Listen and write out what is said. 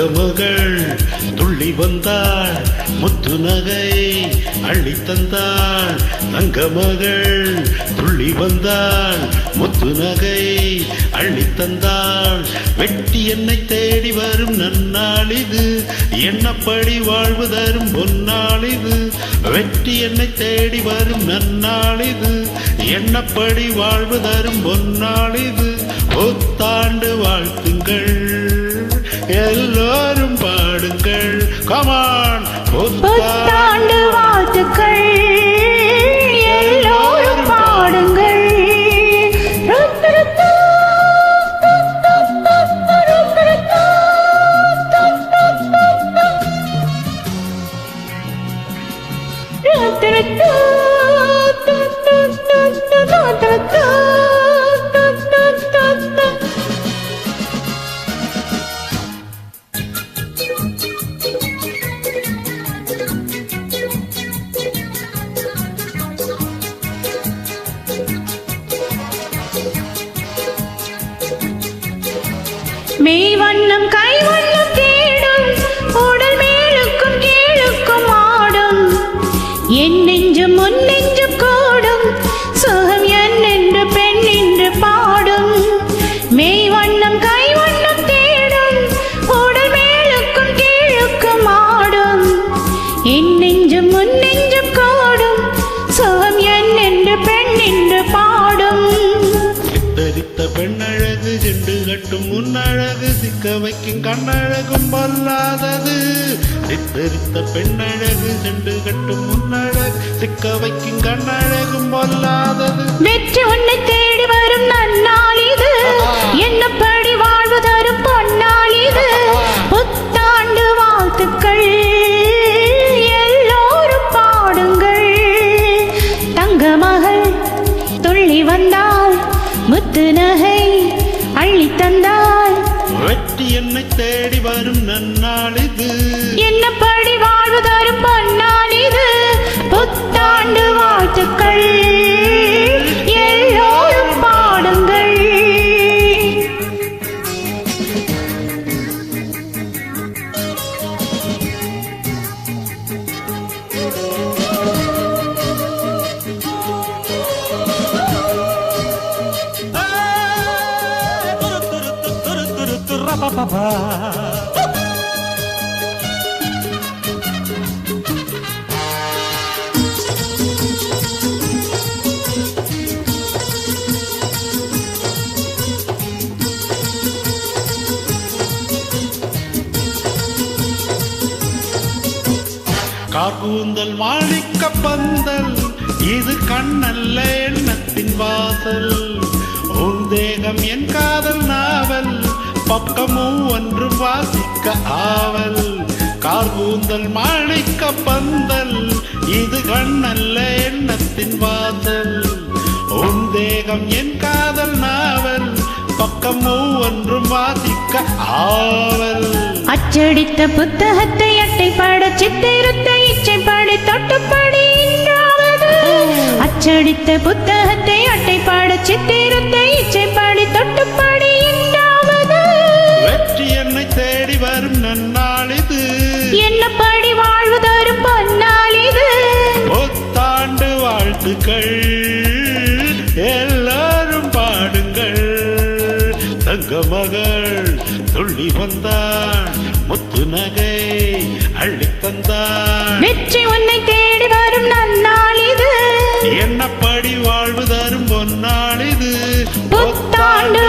தங்கமகள் துள்ளி வந்தாள் முத்து நகை அள்ளி தந்தாள் தங்கமகள் துள்ளி வந்தாள் முத்து நகை அள்ளி தந்தாள் வெட்டி என்னை தேடி வரும் நன்னாள் இது என்னப்படி வாழ்வு தரும் பொன்னாள் இது வெட்டி என்னை தேடி வரும் நன்னாள் இது என்னப்படி வாழ்வு தரும் பொன்னாள் இது புத்தாண்டு வாழ்த்துங்கள் எல்லோரும் பாடுங்கள் கமான் புத்தாண்டு வாழ்த்துக்கள் எல்லோரும் பாடுங்கள் மெய் வண்ணம் கை வண்ணம் தேடும் உடல் மேலுக்கும் கீழுக்கும் ஆடும் என் நெஞ்சும் முன் நெஞ்சும் கூடும் சுகம் என் என்று பெண் என்று பாடும் மெய் வண்ணம் கை வண்ணம் தேடும் உடல் மேலுக்கும் கீழுக்கும் ஆடும் என் நெஞ்சும் முன் நெஞ்சும் கூடும் சுகம் என் என்று பெண் என்று பாடும் சித்தரித்த பெண்ணழகு செண்டு கட்டும் முன்னழகு சிக்க வைக்கும் கண்ணழகும் பொல்லாதது சித்தரித்த பெண்ணழகு செண்டு கட்டும் முன்னழகு சிக்க வைக்கும் கண்ணழகும் பொல்லாதது வெற்றி உன்னை தேடி வரும் நன்னாள் இது என்னப்படி வாழ்வு தரும் பொன்னாள் இது புத்தாண்டு வாழ்த்துக்கள் எல்லோரும் பாடுங்கள் தங்கமகள் துள்ளி வந்தாள் முத்து நகை அள்ளி தந்தாள் வெற்றி என்னை தேடி வரும் நன்னாள் இது என்னப்படி வாழ்வு தரும் பொன்னாள் இது புத்தாண்டு வாழ்த்துக்கள் எல்லோரும் பாடுங்கள் கார்கூந்தல் மாணிக்க பந்தல் இது கண்ணல்ல எண்ணத்தின் வாசல் உன் தேகம் என் காதல் நாவல் பக்கமும் ஒன்று வாசிக்க ஆவல் கார்கூந்தல் மாணிக்க பந்தல் இது கண்ணல்ல எண்ணத்தின் வாசல் உன் தேகம் என் காதல் நாவல் பக்கமும் ஒன்றும் வாசிக்க ஆவல் அச்சடித்த புத்தகத்தை அட்டைப்பட சித்திரத்தை இச்சைப்படி தொட்டுப்படி என்றாவது அச்சடித்த புத்தகத்தை அட்டைப்பட சித்திரத்தை இச்சைப்படி தொட்டுப்படி என்றாவது வெற்றி என்னை தேடி வரும் நன்னாள் இது என்னப்படி வாழ்வு தரும் பொன்னாள் இது புத்தாண்டு வாழ்த்துக்கள் எல்லாரும் பாடுங்கள் தங்கமகள் துள்ளி வந்தாள் முத்து நகை அள்ளி தந்தாள் வெற்றி உன்னை தேடி வரும் நன்னாள் இது என்னப்படி வாழ்வு தரும் பொன்னாள் இது புத்தாண்டு